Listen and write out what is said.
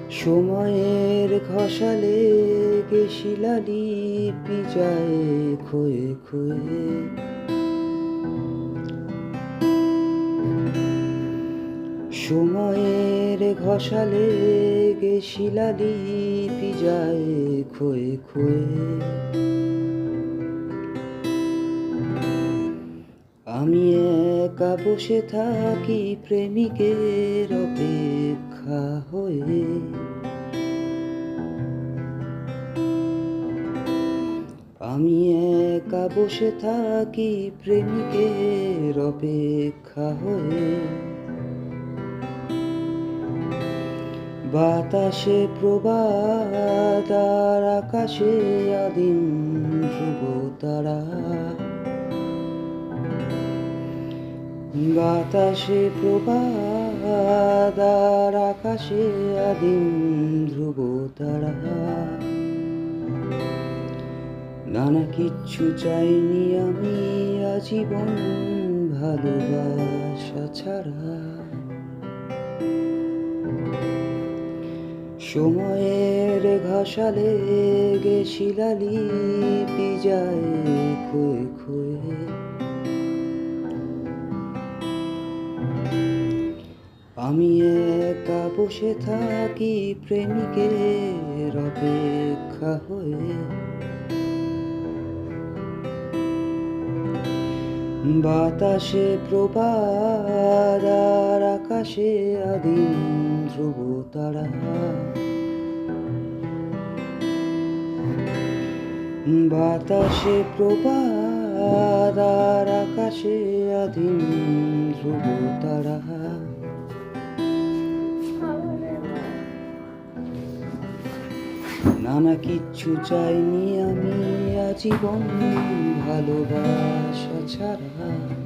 সময়ের ঘষালে শিলালিপি যায় ক্ষয়ে ক্ষয়ে। সময়ের ঘষালে শিলালিপি যায় ক্ষয়ে ক্ষয়ে। আমি একা বসে থাকি প্রেমিকের অপেক্ষা হয়ে। আমি একা বসে থাকি প্রেমিকের অপেক্ষা হয়ে। বাতাসে প্রবাদ আর আকাশে আদিম ধ্রুব তারা। বাতাসে প্রবাদ আর আকাশে আদিম ধ্রুব তারা। নানা কিচ্ছু চাইনি আমি আজীবন ভালোবাসা ছাড়া। সময়ের ঘষালে শিলালিপি যায় ক্ষয়ে ক্ষয়ে। আমি একা বসে থাকি প্রেমিকের অপেক্ষা হয়ে। বাতাসে প্রবাদ আর আকাশে আদিম ধ্রুব তারা। বাতাসে প্রবাদ আর আকাশে আদিম ধ্রুব তারা। নানা কিচ্ছু চাইনি আমি আজীবন ভালোবাসা ছাড়া।